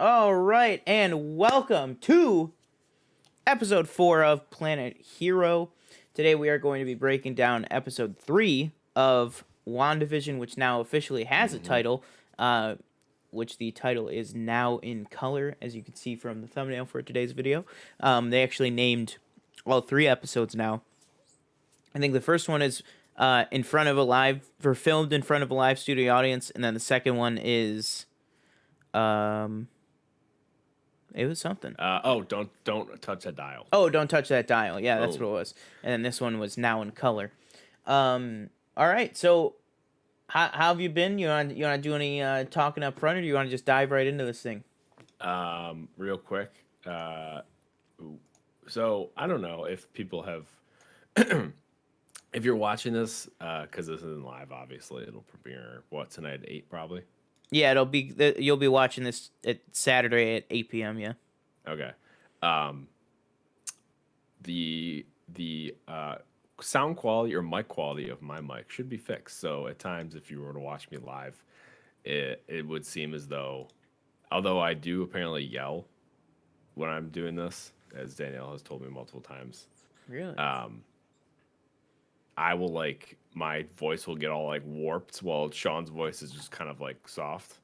All right, and welcome to episode 4 of Planet Hero. Today we are going to be breaking down episode 3 of WandaVision, which now officially has a title, which the title is Now in Color, as you can see from the thumbnail for today's video. They actually named all 3 episodes now. I think the first one is filmed in front of a live studio audience, and then the second one is it was something. Don't touch that dial. Oh, don't touch that dial. Yeah, that's what Oh. it was. And then this one was Now in Color. All right. So, how have you been? You want to do any talking up front, or do you want to just dive right into this thing? Real quick. So I don't know if people have, if you're watching this, because this isn't live. Obviously, it'll premiere tonight at 8 probably. Yeah, you'll be watching this at Saturday at 8 p.m. Yeah. Okay. The sound quality or mic quality of my mic should be fixed. So at times, if you were to watch me live, it would seem as though, although I do apparently yell when I'm doing this, as Danielle has told me multiple times, Really? I will my voice will get all warped while Sean's voice is just kind of soft.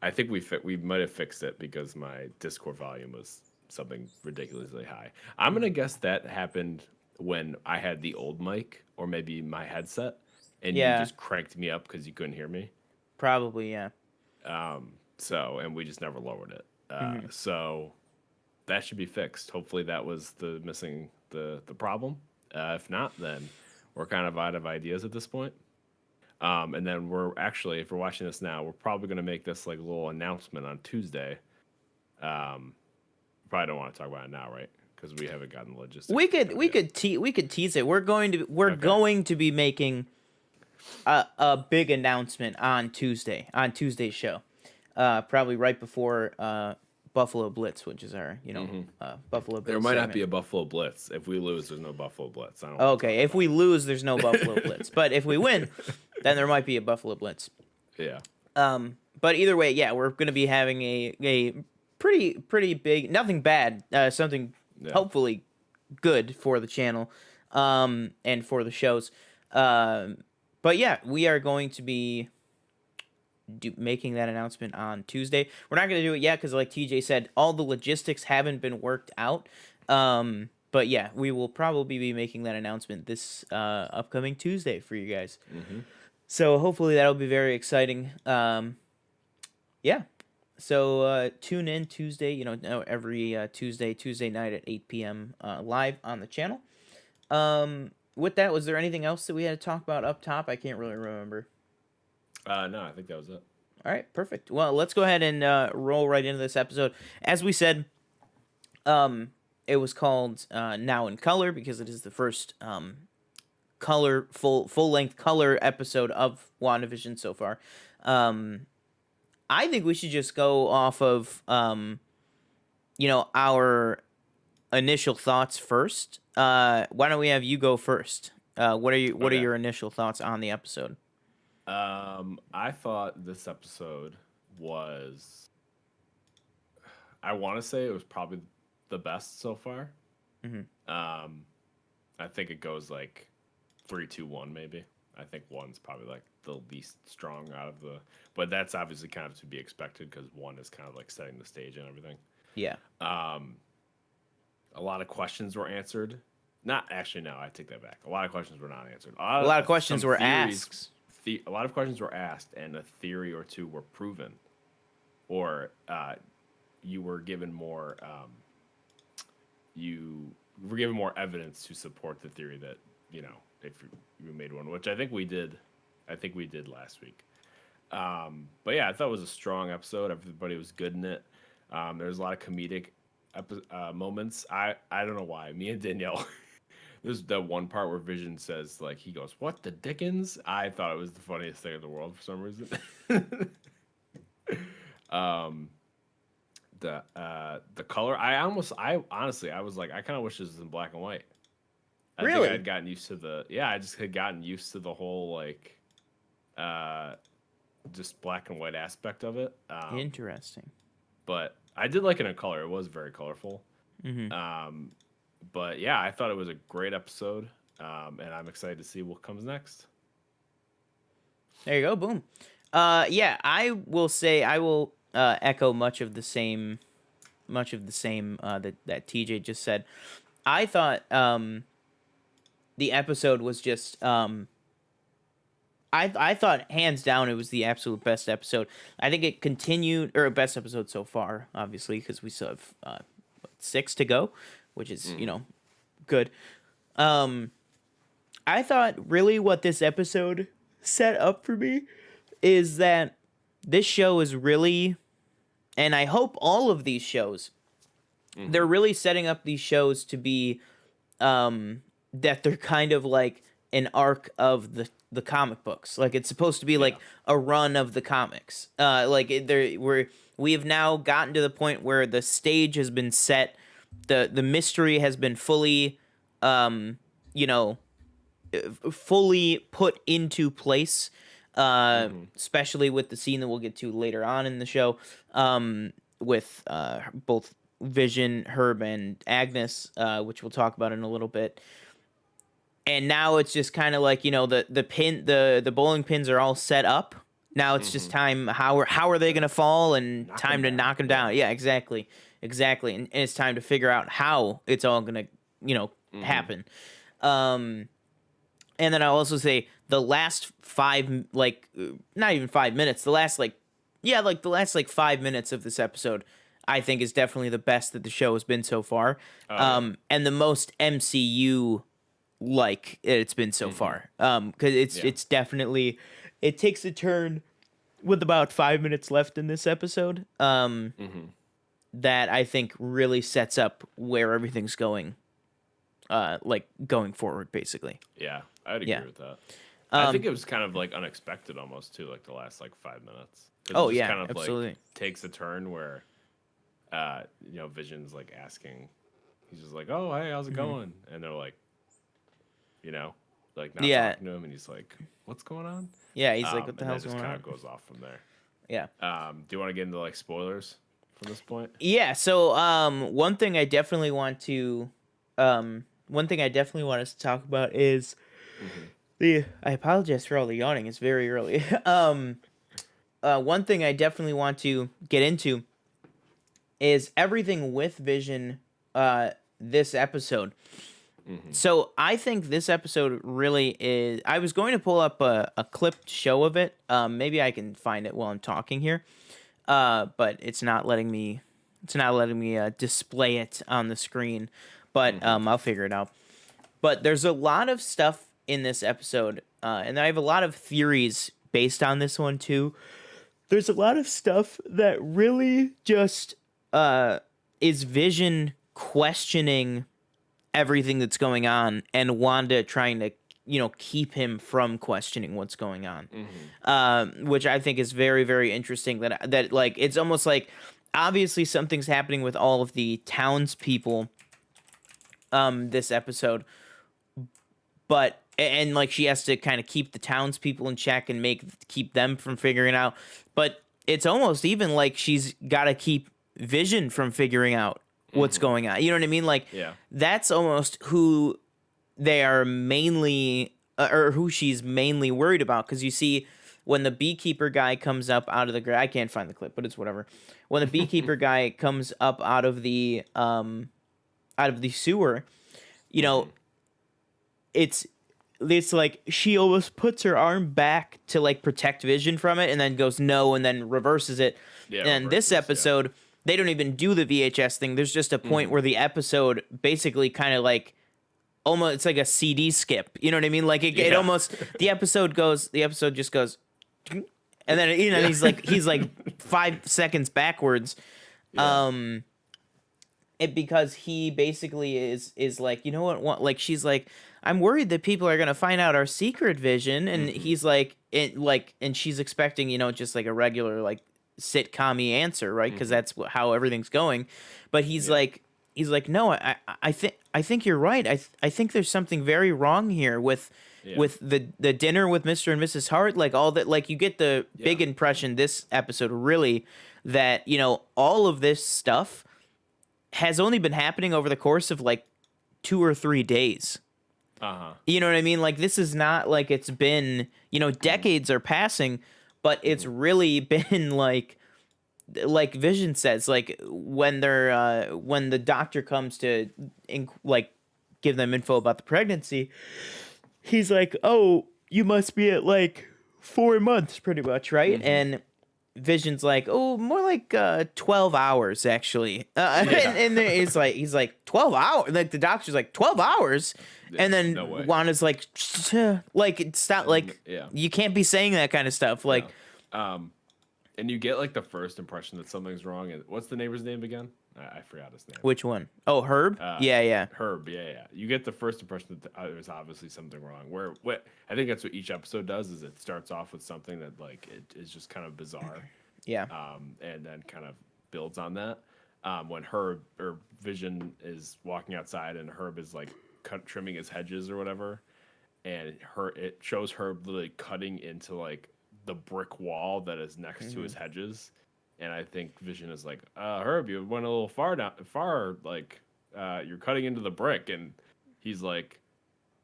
I think we might have fixed it because my Discord volume was something ridiculously high. I'm gonna guess that happened when I had the old mic or maybe my headset, and you Yeah. just cranked me up because you couldn't hear me. Probably. Yeah. And we just never lowered it. So that should be fixed. Hopefully that was the problem. If not, then we're kind of out of ideas at this point. And then if we're watching this now, we're probably going to make this a little announcement on Tuesday. Probably don't want to talk about it now, right? Because we haven't gotten the logistics. We could tease it. We're going to be making a big announcement on Tuesday's show. Probably right before Buffalo Blitz, which is our Buffalo Blitz. There might not be a Buffalo Blitz. If we lose, there's no Buffalo Blitz. Okay, if we lose, there's no Buffalo Blitz. But if we win, then there might be a Buffalo Blitz. Yeah. But either way, yeah, we're going to be having a pretty big, nothing bad, something hopefully good for the channel, and for the shows. But yeah, we are going to be making that announcement on Tuesday. We're not going to do it yet because, like TJ said, all the logistics haven't been worked out. But yeah, we will probably be making that announcement this upcoming Tuesday for you guys. So hopefully that'll be very exciting. Yeah. So tune in Tuesday, every Tuesday night at 8 p.m. Live on the channel. With that, was there anything else that we had to talk about up top? I can't really remember. No, I think that was it. All right, perfect. Well, let's go ahead and roll right into this episode. As we said, it was called Now in Color because it is the first full-length color episode of WandaVision so far. I think we should just go off of our initial thoughts first. Why don't we have you go first? What are your initial thoughts on the episode? I thought this episode was, I want to say it was probably the best so far. I think it goes 3, 2, 1 maybe. I think 1's probably the least strong out of the, but that's obviously kind of to be expected because 1 is kind of setting the stage and everything. Yeah. A lot of questions were answered. Not actually, no, I take that back. A lot of questions were not answered. A lot of questions were asked. A lot of questions were asked, and a theory or two were proven, or you were given more. You were given more evidence to support the theory that if you made one, which I think we did. I think we did last week. But yeah, I thought it was a strong episode. Everybody was good in it. There's a lot of comedic moments. I don't know why. Me and Danielle. There's that one part where Vision says, he goes, "What the dickens?" I thought it was the funniest thing in the world for some reason. The color, I honestly, I was I kind of wish this was in black and white. I Really? think I'd gotten used to I just had gotten used to the whole just black and white aspect of it. Interesting. But I did like it in color. It was very colorful. Mm-hmm. But yeah, I thought it was a great episode, and I'm excited to see what comes next. There you go. Boom. Yeah, I will say I will echo much of the same that TJ just said. I thought the episode was just I thought hands down it was the absolute best episode. I think it continued, or best episode so far, obviously, because we still have 6 to go, which is good. I thought really what this episode set up for me is that this show is really, and I hope all of these shows, they're really setting up these shows to be that they're kind of like an arc of the comic books. Like it's supposed to be like a run of the comics. We have now gotten to the point where the stage has been set, the mystery has been fully fully put into place, especially with the scene that we'll get to later on in the show, with both Vision, Herb, and Agnes, which we'll talk about in a little bit. And now it's just kind of like, the bowling pins are all set up. Now it's just time. How are they going to fall, and time to knock them down. Yeah, exactly. And it's time to figure out how it's all going to, happen. And then I'll also say the last 5, not even 5 minutes, the last 5 minutes of this episode, I think is definitely the best that the show has been so far. And the most MCU it's been so far. Because it's definitely, it takes a turn with about 5 minutes left in this episode. That I think really sets up where everything's going. Going forward, basically. Yeah, I'd agree with that. I think it was kind of like unexpected almost too, like the last 5 minutes. Oh yeah, kind of absolutely. Takes a turn where, Vision's asking, he's just like, "Oh, hey, how's it going?" And they're like, not talking to him, and he's like, "What's going on?" Yeah, he's like, "What the hell's going on?" Kind of goes off from there. Yeah. Do you want to get into spoilers from this point? Yeah. So one thing I definitely want us to talk about is I apologize for all the yawning. It's very early. One thing I definitely want to get into is everything with Vision. This episode. So I think this episode really is. I was going to pull up a clipped show of it. Maybe I can find it while I'm talking here. But it's not letting me. It's not letting me display it on the screen. But I'll figure it out. But there's a lot of stuff in this episode, and I have a lot of theories based on this one too. There's a lot of stuff that really just is Vision questioning everything that's going on, and Wanda trying to keep him from questioning what's going on, which I think is very, very interesting. That it's almost like obviously something's happening with all of the townspeople. This episode, but she has to kind of keep the townspeople in check and keep them from figuring out. But it's almost even like she's got to keep Vision from figuring out what's going on. You know what I mean? That's almost who they are mainly, or who she's mainly worried about. Because you see, when the beekeeper guy comes up out of the I can't find the clip, but it's whatever. When the beekeeper guy comes up out of the sewer, it's like she almost puts her arm back to protect Vision from it, and then goes no, and then reverses it. Yeah, and this episode, they don't even do the VHS thing. There's just a point where the episode basically kind of almost, it's like a CD skip. You know what I mean? It almost, the episode just goes, and then he's like 5 seconds backwards. Yeah. Because he basically is like, you know what, she's like, I'm worried that people are gonna find out our secret, Vision, and he's like, and she's expecting, just like a regular sitcom-y answer, right? Because that's how everything's going, but he's like, no, I think you're right. I think there's something very wrong here with with the dinner with Mr. and Mrs. Hart, like all that, like you get the big impression this episode really that, you know, all of this stuff has only been happening over the course of like 2 or 3 days. You know what I mean? Like this is not like it's been, you know, decades are passing, but it's really been like Vision says, like when they're when the doctor comes to like give them info about the pregnancy, he's like, "Oh, you must be at like 4 months, pretty much, right?" And Vision's like, "Oh, more like 12 hours, actually." And then he's like 12 hours. Like the doctor's like 12 hours, and then no way. Wanda's like, it's not like you can't be saying that kind of stuff. Like, and you get like the first impression that something's wrong. And what's the neighbor's name again? I forgot his name. Which one? Oh, Herb. Yeah. Herb. Yeah. You get the first impression that there's obviously something wrong. What I think that's what each episode does is it starts off with something that like it is just kind of bizarre. Yeah. And then kind of builds on that. When Herb or Vision is walking outside and Herb is like trimming his hedges or whatever, and it shows Herb literally cutting into like the brick wall that is next to his hedges. And I think Vision is like, Herb, you went a little far, like, you're cutting into the brick. And he's like,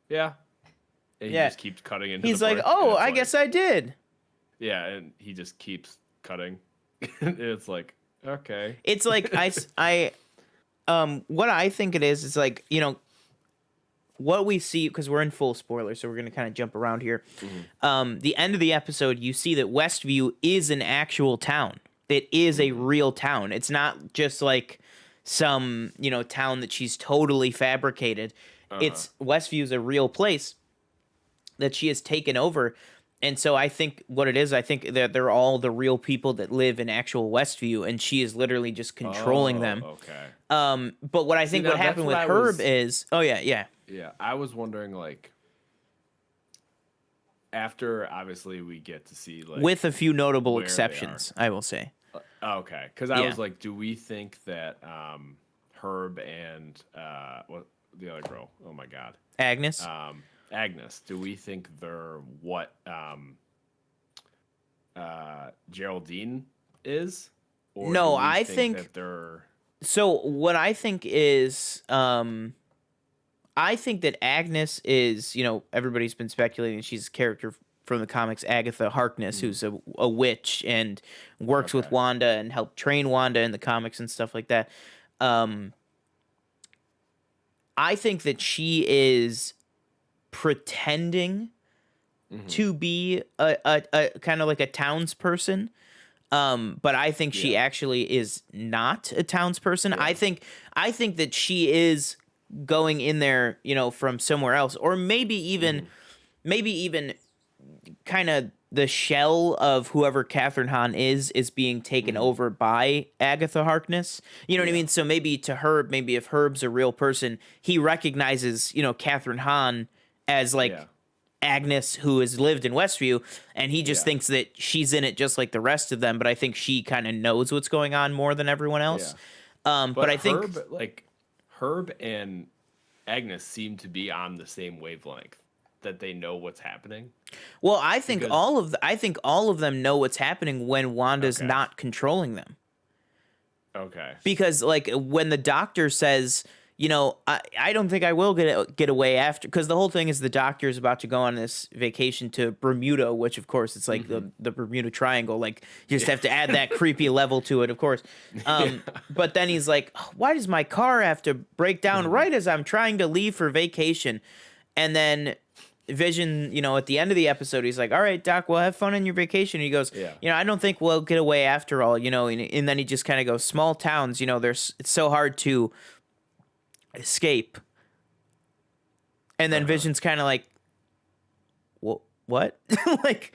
yeah. And he just keeps cutting into he's the brick. He's like, oh, I guess I did. Yeah, and he just keeps cutting. And it's like, okay. It's like, what I think it is like, you know, what we see, because we're in full spoiler, so we're going to kind of jump around here. The end of the episode, you see that Westview is an actual town. It is a real town. It's not just like some, you know, town that she's totally fabricated. It's Westview's a real place that she has taken over. And so I think what it is, I think that they're all the real people that live in actual Westview, and she is literally just controlling them. Okay. But what I think what happened with Herb is, yeah, I was wondering, like, after obviously we get to see, like, with a few notable exceptions, I will say. Okay, because I was like, do we think that Herb and what the other girl? Oh my God, Agnes. Agnes. Do we think they're what Geraldine is? Or no, I think that they're. So what I think is, I think that Agnes is, you know, everybody's been speculating she's a character from the comics, Agatha Harkness, who's a witch and works with Wanda and helped train Wanda in the comics and stuff like that. I think that she is pretending to be a kind of like a townsperson. But I think she actually is not a townsperson. I think that she is going in there, you know, from somewhere else, or maybe even kind of the shell of whoever Catherine Hahn is being taken over by Agatha Harkness. You know what I mean? So maybe to Herb, maybe if Herb's a real person, he recognizes, you know, Catherine Hahn as like Agnes, who has lived in Westview, and he just thinks that she's in it just like the rest of them. But I think she kind of knows what's going on more than everyone else. But I think Herb and Agnes seem to be on the same wavelength, that they know what's happening. Well, I think all of them know what's happening when Wanda's not controlling them. Okay. Because like when the doctor says, you know, I don't think I will get away after, because the whole thing is the doctor is about to go on this vacation to Bermuda, which of course it's like the Bermuda Triangle. Like you just have to add that creepy level to it, of course. But then he's like, why does my car have to break down right as I'm trying to leave for vacation? And then Vision, you know, at the end of the episode, he's like, all right, Doc, we'll have fun on your vacation. And he goes, you know, I don't think we'll get away after all, you know, and then he just kind of goes, small towns, you know, it's so hard to escape. And then Vision's kind of like, well, what? Like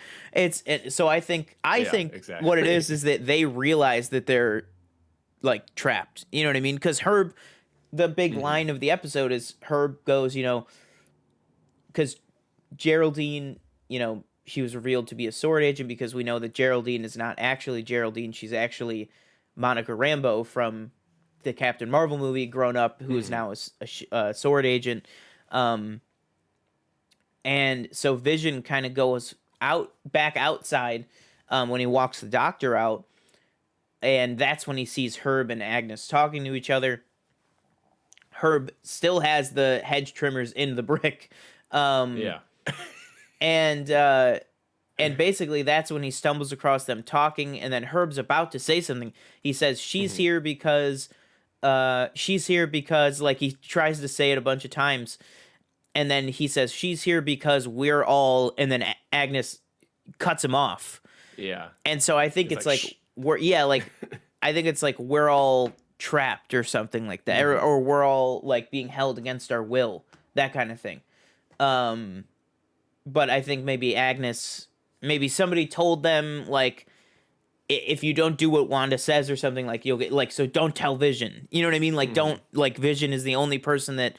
so I think exactly what it is that they realize that they're like trapped, you know what I mean? Because Herb, the big line of the episode is Herb goes, you know, because Geraldine, you know, she was revealed to be a sword agent, because we know that Geraldine is not actually Geraldine. She's actually Monica Rambeau from the Captain Marvel movie, grown up, who is now a sword agent. And so Vision kind of goes back outside when he walks the doctor out, and that's when he sees Herb and Agnes talking to each other. Herb still has the hedge trimmers in the brick, Yeah. and basically that's when he stumbles across them talking, and then Herb's about to say something. He says she's here because like he tries to say it a bunch of times, and then he says she's here because we're all, and then Agnes cuts him off. Yeah. And so I think it's like Shh. I think it's like we're all trapped or something like that, or we're all like being held against our will, that kind of thing. But I think maybe somebody told them like, if you don't do what Wanda says or something, like you'll get like, so don't tell Vision. You know what I mean? Like don't, like Vision is the only person that,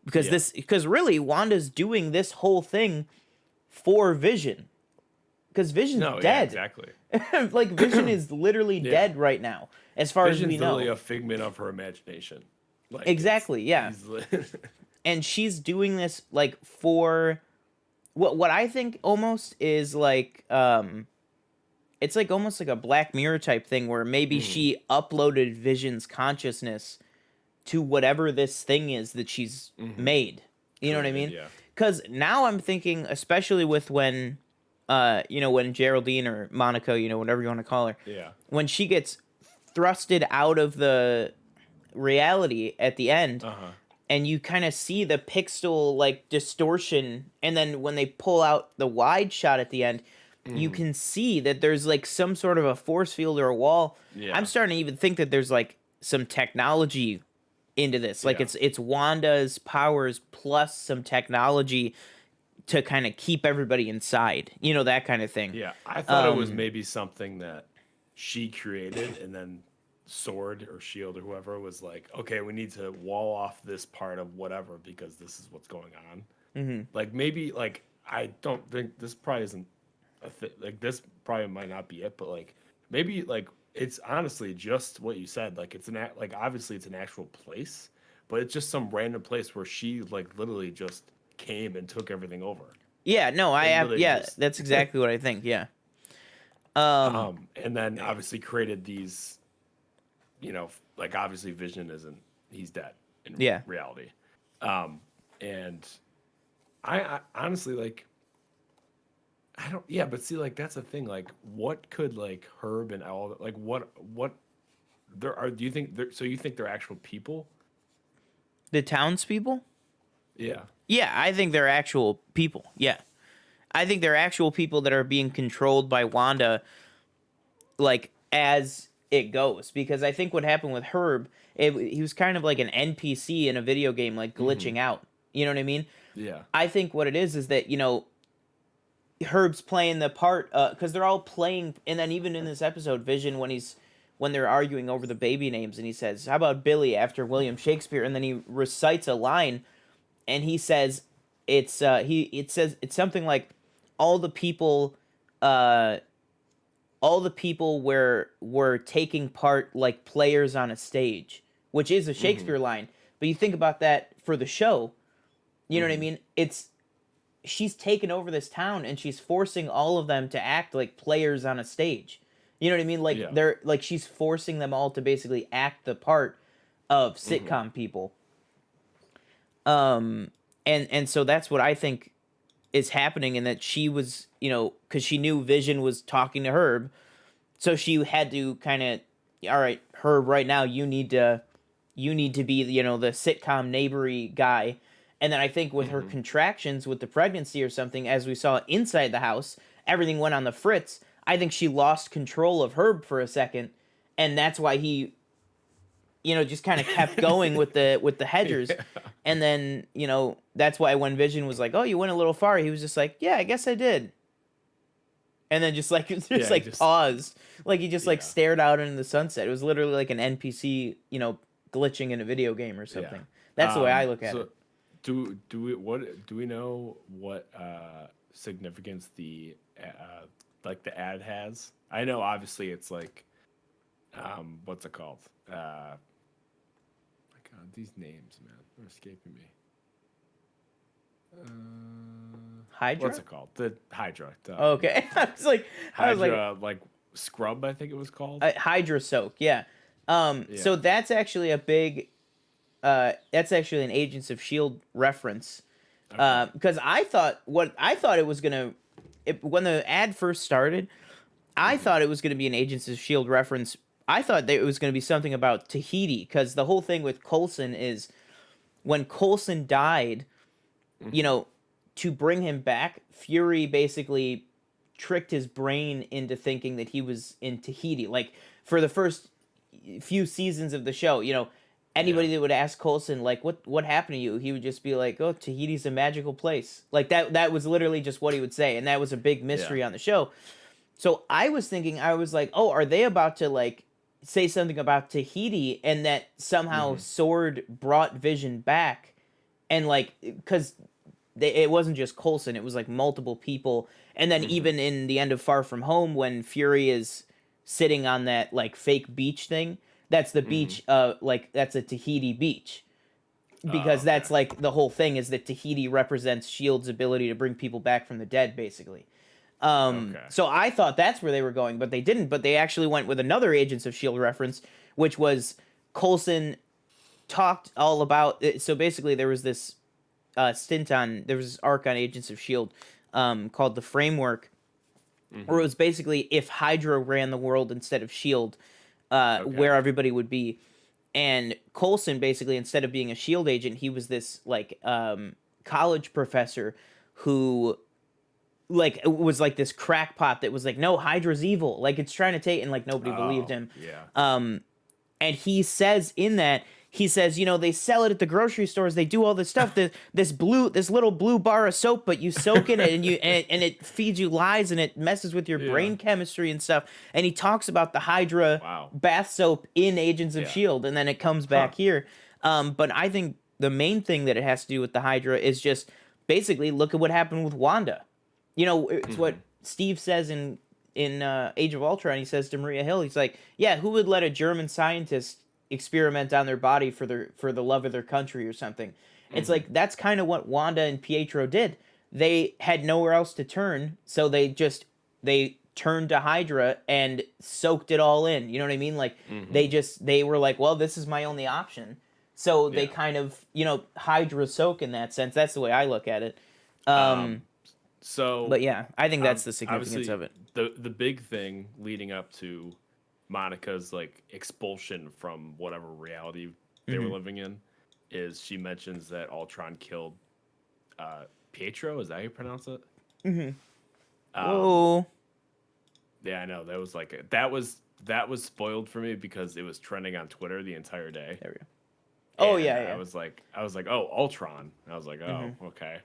because really Wanda's doing this whole thing for Vision. Because Vision's dead. Yeah, exactly. Like Vision is literally dead right now, as far as we know. Vision's literally a figment of her imagination. Like, exactly, yeah. And she's doing this like for what I think almost is like it's like almost like a Black Mirror type thing where maybe she uploaded Vision's consciousness to whatever this thing is that she's made. You know what I mean? Yeah. Because now I'm thinking, especially with when when Geraldine or Monica, whatever you want to call her, when she gets thrusted out of the reality at the end, and you kind of see the pixel like distortion, and then when they pull out the wide shot at the end, you can see that there's like some sort of a force field or a wall. I'm starting to even think that there's like some technology into this, like it's Wanda's powers plus some technology to kind of keep everybody inside, that kind of thing. Yeah, I thought it was maybe something that she created, and then Sword or Shield or whoever was like, okay, we need to wall off this part of whatever because this is what's going on. Like maybe like I don't think this probably isn't like this probably might not be it, but like maybe like it's honestly just what you said. Like it's like obviously it's an actual place, but it's just some random place where she like literally just came and took everything over. Yeah, no, that's exactly what I think. Yeah. And then obviously created these, like obviously Vision he's dead in reality. And I honestly like, I don't, but see, like, that's the thing. Like, what could like Herb and all, like, what there are, do you think, so you think they're actual people? The townspeople? Yeah. Yeah, I think they're actual people. Yeah. I think they're actual people that are being controlled by Wanda, like, as it goes. Because I think what happened with Herb, he was kind of like an NPC in a video game, like, glitching out. You know what I mean? Yeah. I think what it is that, Herb's playing the part, because they're all playing, and then even in this episode, Vision, when they're arguing over the baby names, and he says, how about Billy after William Shakespeare? And then he recites a line, and he says it's something like all the people were taking part like players on a stage, which is a Shakespeare line. But you think about that for the show, you know what I mean? She's taken over this town and she's forcing all of them to act like players on a stage. You know what I mean? Like they're like she's forcing them all to basically act the part of sitcom people. And so that's what I think is happening, and that she was, because she knew Vision was talking to Herb, so she had to kind of, all right, Herb, right now you need to be, the sitcom neighbory guy. And then I think with her contractions with the pregnancy or something, as we saw inside the house, everything went on the fritz. I think she lost control of Herb for a second, and that's why he, just kind of kept going with the hedgers. And then, that's why when Vision was like, oh, you went a little far, he was just like, yeah, I guess I did. And then just paused. Like he just like stared out into the sunset. It was literally like an NPC, glitching in a video game or something. That's the way I look at it. Do we know what significance the like the ad has? I know obviously it's like what's it called? My God, these names, man, they're escaping me. Hydra? What's it called? The Hydra. Okay. I was like Hydra, scrub, I think it was called. Hydra soak, yeah. So Yeah. that's actually a big that's actually an Agents of Shield reference. Okay. Because I thought it was gonna when the ad first started, I thought it was gonna be an Agents of Shield reference. I thought that it was gonna be something about Tahiti, because the whole thing with Coulson is when Coulson died, you know, to bring him back, Fury basically tricked his brain into thinking that he was in Tahiti. Like, for the first few seasons of the show, you know, anybody that would ask Coulson, like, what happened to you, he would just be like, oh, Tahiti's a magical place. Like, that was literally just what he would say, and that was a big mystery on the show. So I was thinking, I was like, oh, are they about to, like, say something about Tahiti, and that somehow Sword brought Vision back, and, like, because it wasn't just Coulson, it was, like, multiple people, and then even in the end of Far From Home, when Fury is sitting on that, like, fake beach thing, that's the beach, like, that's a Tahiti beach. Because that's, like, the whole thing is that Tahiti represents S.H.I.E.L.D.'s ability to bring people back from the dead, basically. So I thought that's where they were going, but they didn't. But they actually went with another Agents of S.H.I.E.L.D. reference, which was Coulson talked all about... So basically there was this there was this arc on Agents of S.H.I.E.L.D. Called The Framework, where it was basically if Hydra ran the world instead of S.H.I.E.L.D., where everybody would be. And Coulson, basically, instead of being a S.H.I.E.L.D. agent, he was this, like, college professor who, like, was, like, this crackpot that was like, no, Hydra's evil. Like, it's trying to take... And, like, nobody believed him. Yeah. And he says in that... He says, you know, they sell it at the grocery stores. They do all this stuff. This little blue bar of soap, but you soak in it, and and it feeds you lies, and it messes with your brain chemistry and stuff. And he talks about the Hydra bath soap in Agents of S.H.I.E.L.D., and then it comes back here. But I think the main thing that it has to do with the Hydra is just basically look at what happened with Wanda. You know, it's what Steve says in Age of Ultron. He says to Maria Hill, he's like, yeah, who would let a German scientist experiment on their body for the love of their country or something? It's like, that's kind of what Wanda and Pietro did. They had nowhere else to turn, so they turned to Hydra and soaked it all in. You know what I mean? Like, they were like, well, this is my only option. So they kind of, you know, Hydra soak in that sense. That's the way I look at it. But yeah, I think that's the significance of it. The big thing leading up to Monica's, like, expulsion from whatever reality they were living in is she mentions that Ultron killed Pietro. Is that how you pronounce it? Oh. Yeah, I know. That was like that was spoiled for me because it was trending on Twitter the entire day. There we go. Oh, and yeah. I was like, oh, Ultron. I was like, oh, okay.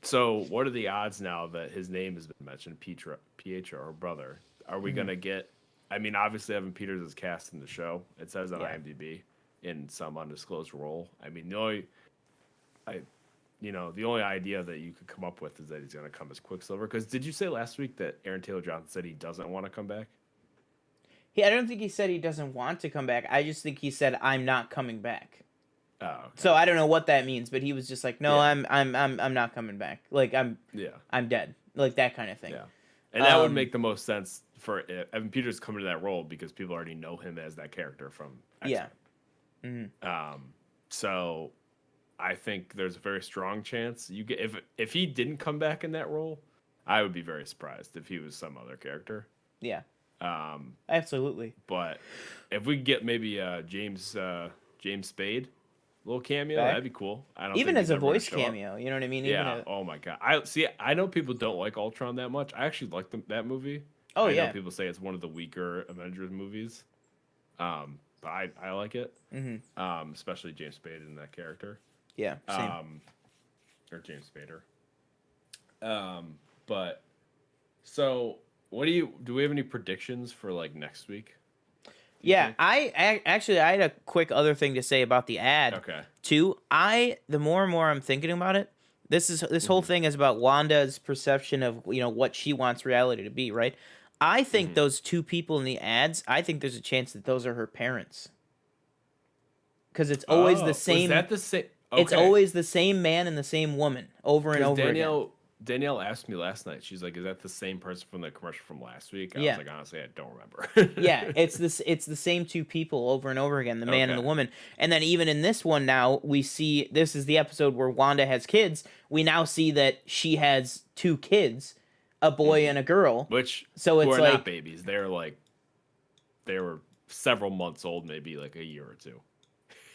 So what are the odds now that his name has been mentioned, Pietro, her brother? Are we gonna get? I mean, obviously Evan Peters is cast in the show. It says on IMDb in some undisclosed role. I mean, the only idea that you could come up with is that he's gonna come as Quicksilver. Because did you say last week that Aaron Taylor Johnson said he doesn't want to come back? I don't think he said he doesn't want to come back. I just think he said, I'm not coming back. Oh, okay. So I don't know what that means, but he was just like, no, I'm not coming back. Like, I'm dead. Like, that kind of thing. Yeah. And that would make the most sense for Evan Peters coming to that role because people already know him as that character from X-Men. So I think there's a very strong chance you get if he didn't come back in that role, I would be very surprised if he was some other character. Yeah. Absolutely. But if we get maybe James Spade, little cameo, that'd be cool. I don't even think as a voice cameo, you know what I mean? Yeah. Oh my god. I know people don't like Ultron that much. I actually like that movie. Oh, I know people say it's one of the weaker Avengers movies. But I like it. Especially James Spade in that character. Yeah. Same. Or James Spader. But so do we have any predictions for, like, next week? Yeah, I actually had a quick other thing to say about the ad. Okay. Too. The more and more I'm thinking about it, this whole thing is about Wanda's perception of, you know, what she wants reality to be, right? I think those two people in the ads, I think there's a chance that those are her parents. Because it's always the same. Was that the same? It's Okay. always the same man and the same woman over and Because over again. Danielle asked me last night. She's like, "Is that the same person from the commercial from last week?" I was Yeah. like, "Honestly, I don't Yeah, remember." it's the same two people over and over again, the man and the Okay. woman. And then even in this one now, we see this is the episode where Wanda has kids. We now see that she has two kids, a boy and a girl. Which So who it's are not like, babies. They're like they were several months old, maybe like a year or two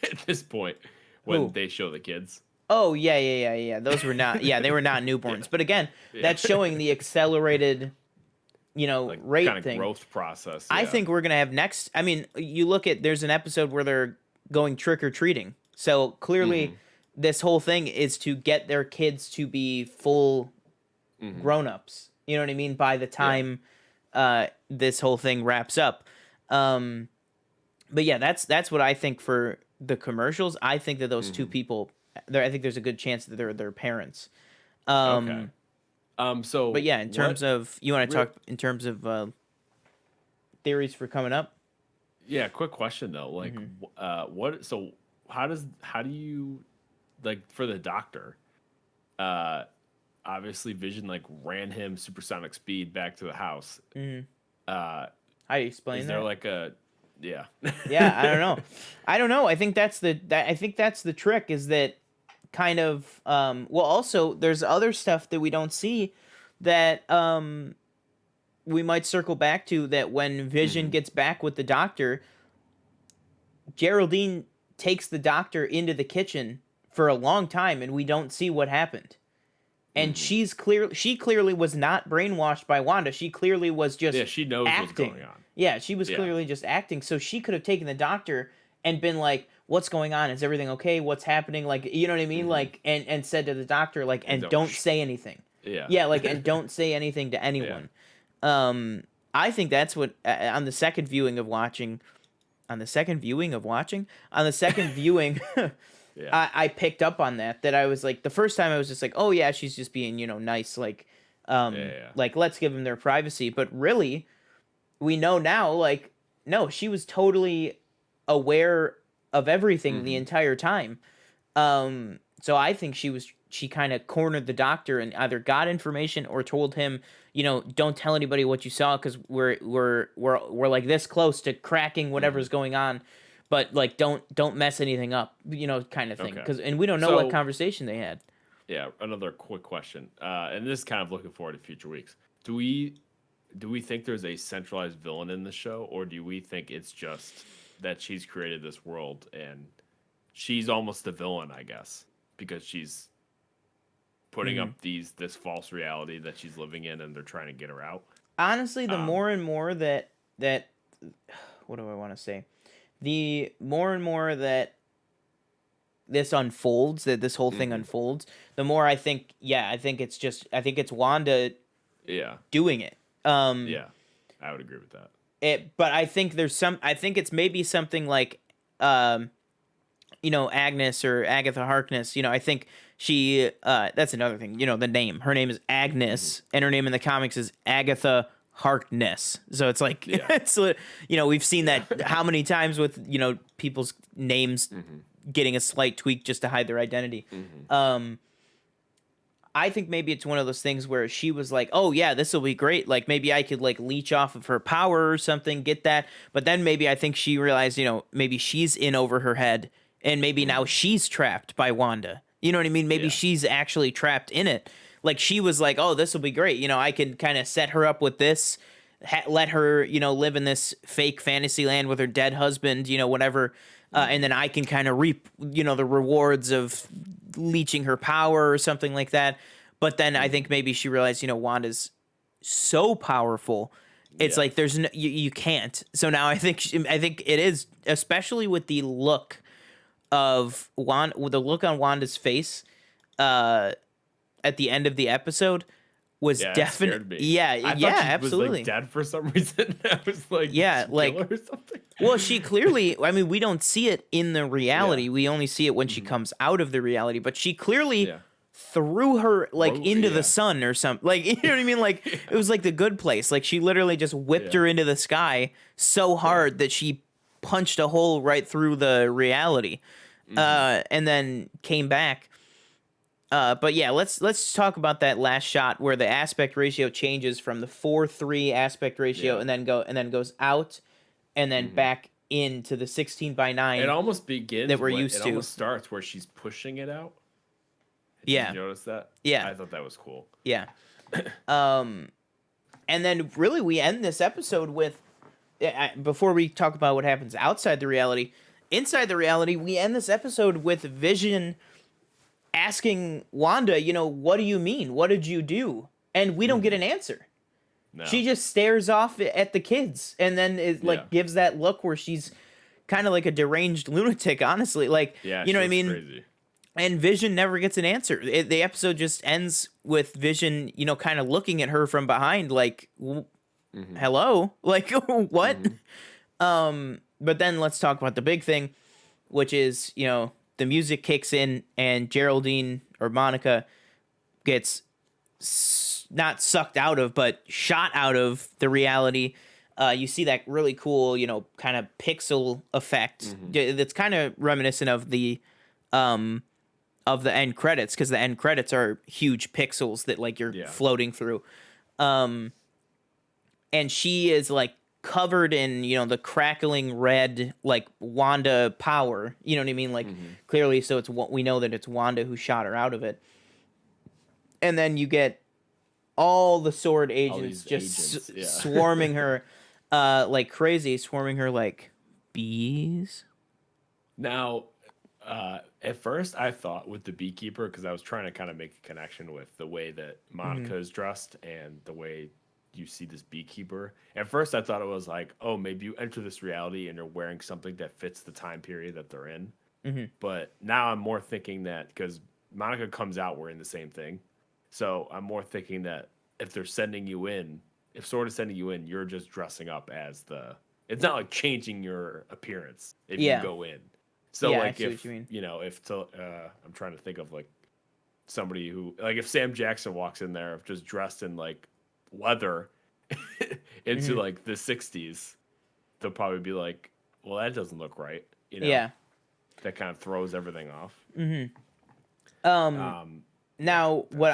at this point when who? they show the kids. Oh, yeah. Those were not, yeah, they were not Yeah. newborns. But again, Yeah. that's showing the accelerated, Like kind rate of thing. growth process. I Yeah. think we're gonna have next. I mean, you look at there's an episode where they're going trick or treating. So clearly, Mhm. this whole thing is to get their kids to be full Mhm. grown ups. You know what I mean? By the Yeah. time this whole thing wraps up. Um, but yeah, that's what I think for the commercials. I think that those two Mhm. people, I think there's a good chance that they're their parents. Okay. Um, but So yeah, in terms what of you want to real talk in terms of theories for coming up. yeah, quick question though. Like Mm-hmm. what so how do you like for the doctor? Uh obviously Vision like ran him supersonic speed back to the house. Mm-hmm. Uh How do you explain is there that? like a yeah. Yeah, I don't know. I don't know. I think I think that's the trick is that kind of well also there's other stuff that we don't see that we might circle back to that when Vision Mhm. gets back with the doctor, Geraldine takes the doctor into the kitchen for a long time and we don't see what happened. And Mhm. she clearly was not brainwashed by Wanda. She clearly was Yeah, just she knows what's going acting. on. Yeah, she was Yeah. clearly just acting. So she could have taken the doctor and been like, "What's going on? Is everything okay? What's happening?" Like, you know what I mean? Mhm. Like, and said to the doctor, like, And and don't don't say anything. yeah. Yeah, like, and don't say anything to Yeah. anyone. I think that's what on the second viewing of watching, on the second viewing of watching, on the second viewing. Yeah. I picked up on that I was like the first time I was just like, oh yeah, she's just being nice, Yeah. like let's give them their privacy, but really we know now like no, she was totally aware of everything the Mhm. entire time. So I think she kind of cornered the doctor and either got information or told him, don't tell anybody what you saw because we're like this close to cracking whatever's Mhm. going on, but like don't mess anything up, kind of thing. Okay. Because and we don't know what So conversation they had. yeah, another quick question. And this is kind of looking forward to future weeks. Do we think there's a centralized villain in the show, or do we think it's just that she's created this world and she's almost the villain, I guess, because she's putting Hmm. up this false reality that she's living in, and they're trying to get her out. Honestly, the Um, more and more that what do I want to say? The more and more that this unfolds, that this whole thing mhm. unfolds, the more I think, yeah, I think it's Wanda Yeah, doing it. yeah, I would agree with that. But I think I think it's maybe something like, um, Agnes or Agatha Harkness. I think that's another thing. The name. Her name is Hmm. Agnes, and her name in the comics is Agatha Harkness. So it's like Yeah, we've seen yeah. that how many times with people's names Hmm. getting a slight tweak just to hide their identity. Hmm. Um, I think maybe it's one of those things where she was like, "Oh yeah, this will be great. Like maybe I could like leech off of her power or something, get that." But then maybe I think she realized, maybe she's in over her head, and maybe now Hmm. she's trapped by Wanda. You know what I mean? Maybe Yeah, she's actually trapped in it. Like she was like, "Oh, this will be great. I can kind of set her up with this, let her, live in this fake fantasy land with her dead husband, whatever." And hmm, then I can kind of reap, the rewards of leeching her power or something like that. But then I think hmm. maybe she realized, Wanda's so powerful. It's Yeah, like there's no, you can't. So now I think it is, especially with the look of with the look on Wanda's face uh at the end of the episode was yeah. It definite. scared me. Yeah, I thought yeah, she was like absolutely. dead for some reason. I was like, did Yeah, she kill her like or something? well, she clearly, I mean, we don't see it in the Yeah. reality. We only see it when she Hmm. comes out of the reality, but she clearly Yeah. threw her like into the Yeah. sun or something. Like, you know what I mean? Like it Yeah. was like the good place. Like she literally just whipped Yeah. her into the sky so Yeah. hard that she punched a hole right through the reality. and then came back. But yeah, let's talk about that last shot where the aspect ratio changes from the 4:3 aspect ratio and then goes out and then back into the 16:9. It almost begins that we're used it to. almost starts where she's pushing it out. Yeah. Did you notice that? Yeah. I thought that was cool. Yeah. And then really we end this episode with, before we talk about what happens outside the reality, inside the reality, we end this episode with Vision asking Wanda, what do you mean? What did you do? And we don't get an answer. No. She just stares off at the kids and then gives that look where she's kind of like a deranged lunatic, honestly. Like, you know what I mean? Crazy. And Vision never gets an answer. The episode just ends with Vision, kind of looking at her from behind, like, hello? Like, what? But then let's talk about the big thing, which is, the music kicks in and Geraldine or Monica gets not sucked out of, but shot out of the reality. You see that really cool, kind of pixel effect that's kind of reminiscent of the end credits, because the end credits are huge pixels that like you're floating through. And she is like covered in, the crackling red, like Wanda power, you know what I mean? Like clearly, so it's what we know that it's Wanda who shot her out of it. And then you get all the sword agents swarming her like crazy, swarming her like bees. Now, at first I thought with the beekeeper, because I was trying to kind of make a connection with the way that Monica is dressed and the way you see this beekeeper. At first I thought it was like, oh, maybe you enter this reality and you're wearing something that fits the time period that they're in. But now I'm more thinking that because Monica comes out wearing the same thing. So I'm more thinking that if they're sending you in, if Sword is sending you in, you're just dressing up as it's not like changing your appearance if you go in. So like if, I'm trying to think of like somebody who, like if Sam Jackson walks in there just dressed in like leather into like the 60s, they'll probably be like, well, that doesn't look right. That kind of throws everything off. Now, what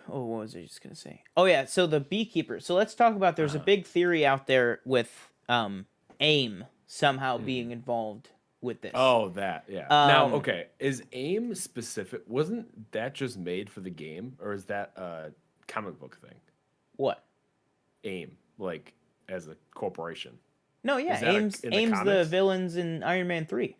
was I just going to say? Oh, yeah, so the beekeeper. So let's talk about, there's a big theory out there with AIM somehow being involved with this. Oh, that, yeah. Now, okay, is AIM specific? Wasn't that just made for the game, or is that a comic book thing? What? AIM, like, as a corporation. No, yeah, AIM's the villains in Iron Man 3.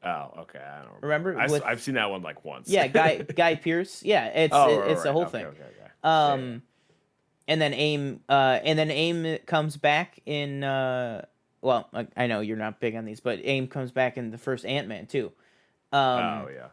Oh, okay. I don't remember. I've seen that one like once. Yeah, Guy Pearce. Yeah, it's the whole thing. Okay. And then AIM comes back in. Well, I know you're not big on these, but AIM comes back in the first Ant-Man too. Oh yeah,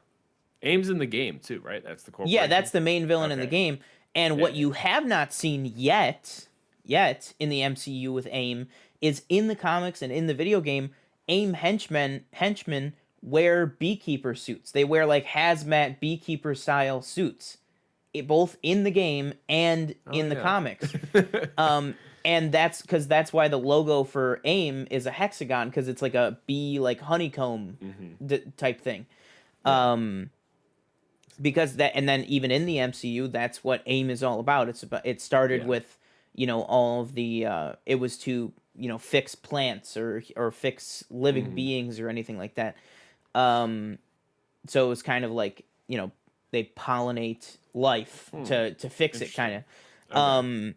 AIM's in the game too, right? That's the corporation. Yeah, that's the main villain in the game. And what you have not seen yet in the MCU with AIM is in the comics and in the video game. AIM henchmen wear beekeeper suits. They wear like hazmat beekeeper style suits, both in the game and in the comics. And that's why the logo for AIM is a hexagon, because it's like a bee, like honeycomb type thing. Because that, and then even in the MCU, that's what AIM is all about. It started with, all of the it was to fix plants or fix living beings or anything like that. So it was kind of like, they pollinate life to fix it, kind of. Okay.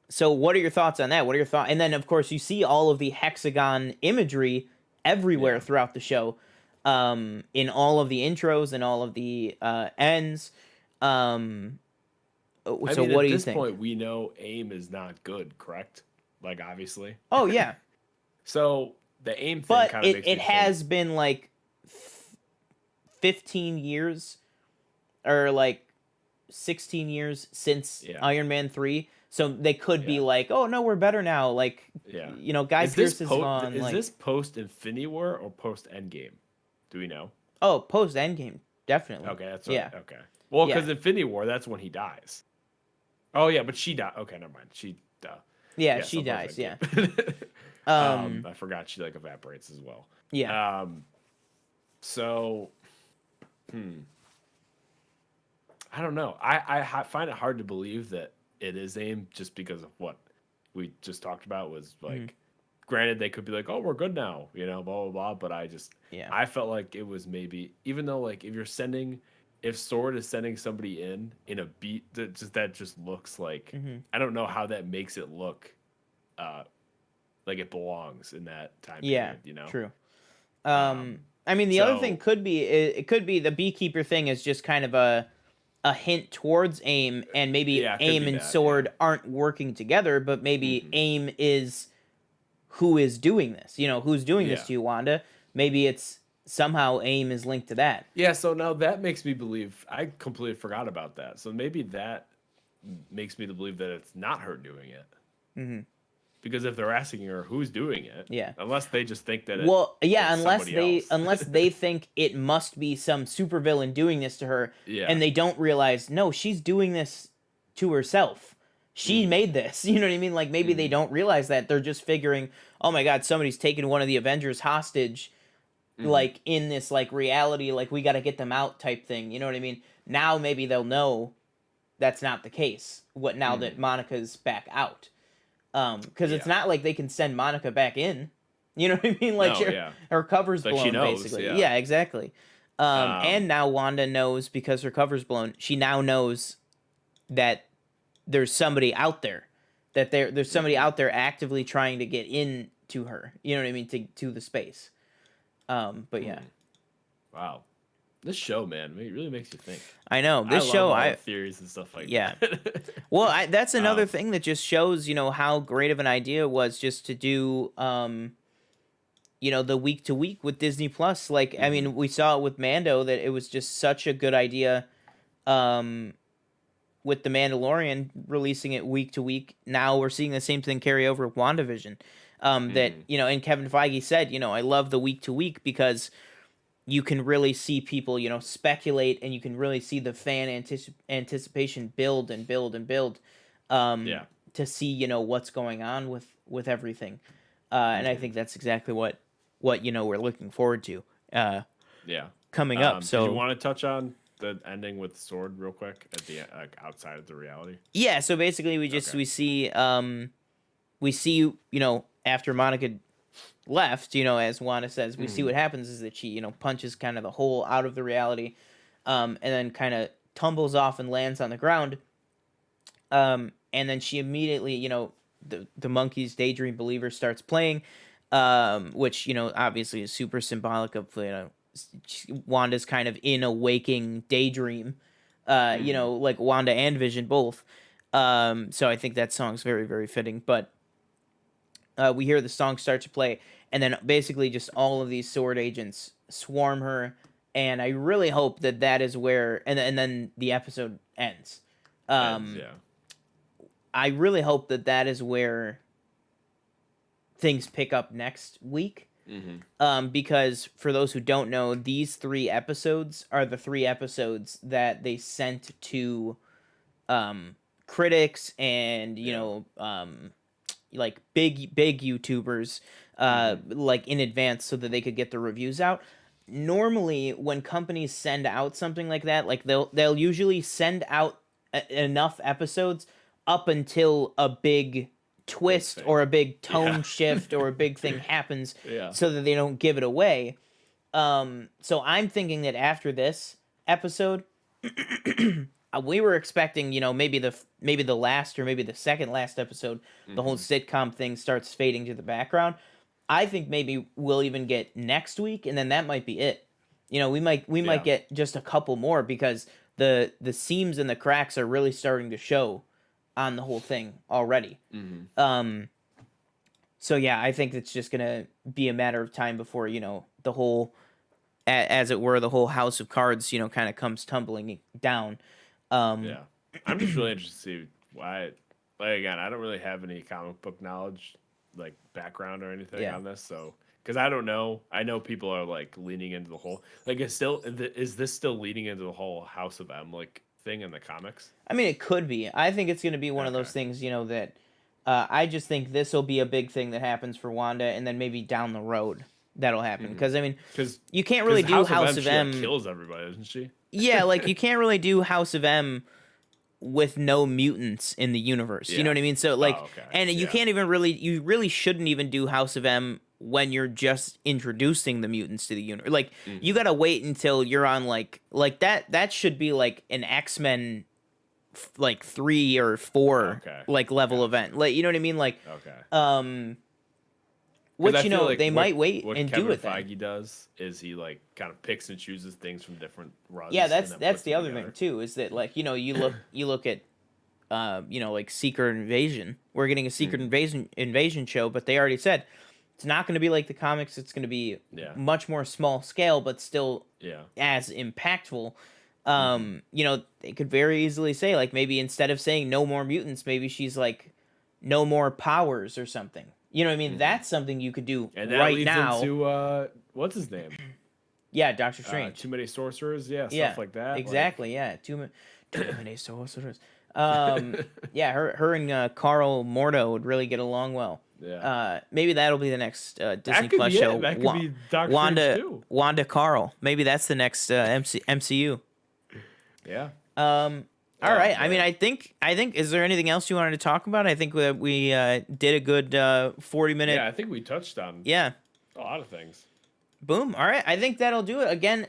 So what are your thoughts on that? What are your thoughts? And then, of course, you see all of the hexagon imagery everywhere throughout the show, in all of the intros and all of the ends. So what do you think? At this point, we know AIM is not good, correct? Like, obviously. Oh, yeah. So the AIM thing kind of makes me it has been like 15 years or like 16 years since Iron Man 3. So they could be like, oh, no, we're better now. Like, Guy Pearce is gone. Is this post Infinity War or post Endgame? Do we know? Oh, post Endgame, definitely. Okay, that's right. Okay. Well, because Infinity War, that's when he dies. Oh, yeah, but she died. Okay, never mind. She dies, yeah. I forgot she, like, evaporates as well. Yeah. So, I don't know. I find it hard to believe that it is AIM just because of what we just talked about was Mhm. like, granted, they could be like, oh, we're good now, blah, blah, blah. But Yeah. I felt like it was maybe, even though like if Sword is sending somebody in a beat that just looks like, Mhm. I don't know how that makes it look uh, like it belongs in that time Yeah. period. True. Um, I mean, the other thing so could be it could be the beekeeper thing is just kind of a hint towards AIM, and maybe yeah, it could AIM be and that. Yeah. Sword aren't working together, but maybe Hmm. AIM is who is doing this. Who's doing this Yeah. to you, Wanda? Maybe it's somehow AIM is linked to that. Yeah, so now that makes me believe I completely forgot about that. So maybe that makes me to believe that it's not her doing it. Hmm. Because if they're asking her who's doing it, Yeah. unless they just think that Well, yeah, it's somebody else. unless they think it must be some supervillain doing this to her, Yeah. and they don't realize no, she's doing this to herself. She Hmm. made this. You know what I mean? Like maybe they Hmm. don't realize that. They're just figuring, oh my god, somebody's taken one of the Avengers hostage, Hmm. like in this like reality, like we got to get them out type thing. You know what I mean? Now maybe they'll know that's not the case. What now that Hmm. Monica's back out? Because it's Yeah. not like they can send Monica back in. You know what I mean? Like No, yeah. her cover's Like she blown, knows, basically. yeah. Yeah, exactly. And Um, now Wanda knows because her cover's blown. She now knows that there's somebody out there, that there's somebody mhm. out there actively trying to get in to her. You know what I mean? To the space. But yeah, Hmm. Wow. This show, man, it really makes you think. I know I this love show. all the I theories and stuff like Yeah. that. Well, that's another um, thing that just shows how great of an idea it was just to do the week to week with Disney Plus. Like, I mhm. mean, we saw it with Mando that it was just such a good idea. Um, with the Mandalorian releasing it week to week, now we're seeing the same thing carry over with WandaVision. That Mhm. and Kevin Feige said, I love the week to week because you can really see people, speculate, and you can really see the fan anticipation build and build and build, um, Yeah. to see what's going on with everything, and I Mhm. think that's exactly what we're looking forward to uh, Yeah. coming up. Did you So want to touch on the ending with Sword real quick at the like outside of the reality? yeah, so basically Okay. we see after Monica left, as Wanda says, we see Mhm. what happens is that she punches kind of the hole out of the reality, and then kind of tumbles off and lands on the ground. And then she immediately, the monkey's daydream believer starts playing, which obviously is super symbolic of Wanda's kind of in a waking daydream, Mhm. like Wanda and Vision both. So I think that song's very very fitting. But we hear the song start to play, and then basically just all of these sword agents swarm her, and I really hope that is where, and then the episode ends. Ends, Um, yeah. I really hope that is where things pick up next week. Mhm. Because for those who don't know, these 3 episodes are the 3 episodes that they sent to um, critics and Yeah. like big YouTubers Mhm. like in advance so that they could get the reviews out. Normally, when companies send out something like that, like they'll usually send out enough episodes up until a big Big twist thing. or a big Yeah. tone shift or a big thing happens Yeah. so that they don't give it away. So I'm thinking that after this episode, we were expecting, maybe the last or maybe the second last episode, the whole Mhm. sitcom thing starts fading to the background. I think maybe we'll even get next week, and then that might be it. We might Yeah. get just a couple more because the seams and the cracks are really starting to show on the whole thing already. Mhm. Um, so yeah, I think it's just gonna be a matter of time before the whole, as it were, the whole house of cards, kind of comes tumbling down. Um, Yeah. I'm just really interested to see why. Like again, I don't really have any comic book knowledge, like background or anything yeah. on this, so because I don't know. I know people are like leaning into the whole like is this still leading into the whole House of M like thing in the comics? I mean, it could be. I think it's gonna be one of Okay. those things, that I just think this will be a big thing that happens for Wanda, and then maybe down the road. that'll happen. Because I mean, Because you can't really do House of she, M. like, kills everybody, doesn't she? Yeah, like you can't really do House of M with no mutants in the universe. You know Yeah. what I mean? So like, Oh, okay. and you Yeah. can't even really, you really shouldn't even do House of M when you're just introducing the mutants to the universe. Like, you gotta wait until you're on like that. That should be like an X-Men, like 3 or 4 Okay. like level Gotcha. event. Like, you know what I mean? Like, Okay. which I you feel know like they might wait what and Kevin do it Feige then. does is he like kind of picks and chooses things from different runs. Yeah, and that's then that's puts the them other together. thing too. Is that like, you know, you look at you know, like Secret Invasion. We're getting a Secret Invasion show, but they already said it's not going to be like the comics. It's going to be Yeah. much more small scale, but still Yeah. as impactful. You know, they could very easily say like maybe instead of saying no more mutants, maybe she's like no more powers or something. You know what I mean? That's something you could do And that right leads now. into what's his name? Yeah, Doctor Strange. Too many sorcerers, yeah, Yeah, stuff like that. exactly. Yeah, too many sorcerers. Yeah, her and Carl Mordo would really get along well. Yeah. Maybe that'll be the next Disney could Plus be it. show. That could be Doctor Strange too. Wanda Carl. Maybe that's the next MCU. Yeah. All right. I man. mean, I think. Is there anything else you wanted to talk about? I think that we did a good 40-minute. Yeah, I think we touched on Yeah. a lot of things. Boom. All right. I think that'll do it. Again,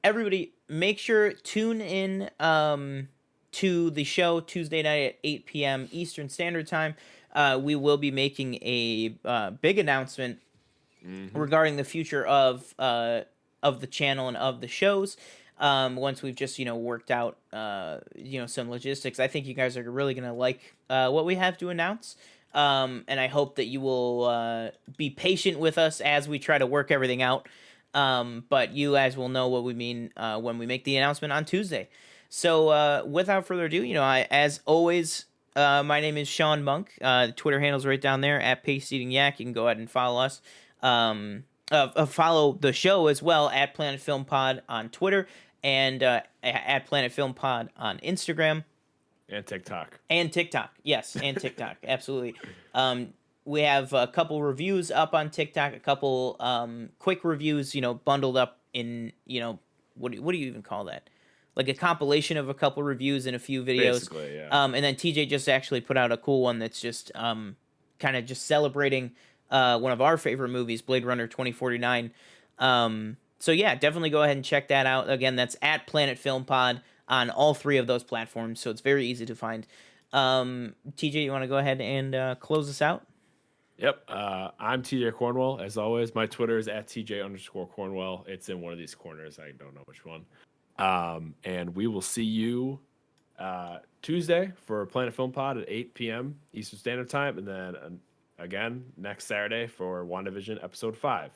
everybody, make sure tune in to the show Tuesday night at 8 p.m. Eastern Standard Time. We will be making a big announcement regarding the future of the channel and of the shows. Once we've just, you know, worked out you know, some logistics. I think you guys are really gonna like what we have to announce. And I hope that you will be patient with us as we try to work everything out. But you guys will know what we mean when we make the announcement on Tuesday. So without further ado, you know, as always, my name is Sean Monk. The Twitter handle's right down there at Pace Eating Yak. You can go ahead and follow us. Follow the show as well at Planet Film Pod on Twitter and at Planet Film Pod on Instagram. And TikTok. And TikTok, yes, and TikTok, absolutely. We have a couple reviews up on TikTok, a couple quick reviews, you know, bundled up in, you know, what do you even call that? Like a compilation of a couple reviews and a few videos. Basically, yeah. And then TJ just actually put out a cool one that's just kind of just celebrating one of our favorite movies, Blade Runner 2049. So yeah, definitely go ahead and check that out. Again, that's at Planet Film Pod on all 3 of those platforms, so it's very easy to find. TJ, you want to go ahead and close us out? Yep. I'm TJ Cornwell, as always. My Twitter is at TJ_Cornwell. It's in one of these corners. I don't know which one. And we will see you Tuesday for Planet Film Pod at 8 p.m. Eastern Standard Time. And then again, next Saturday for WandaVision Episode 5.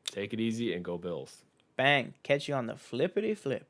Take it easy and go Bills. Bang. Catch you on the flippity flip.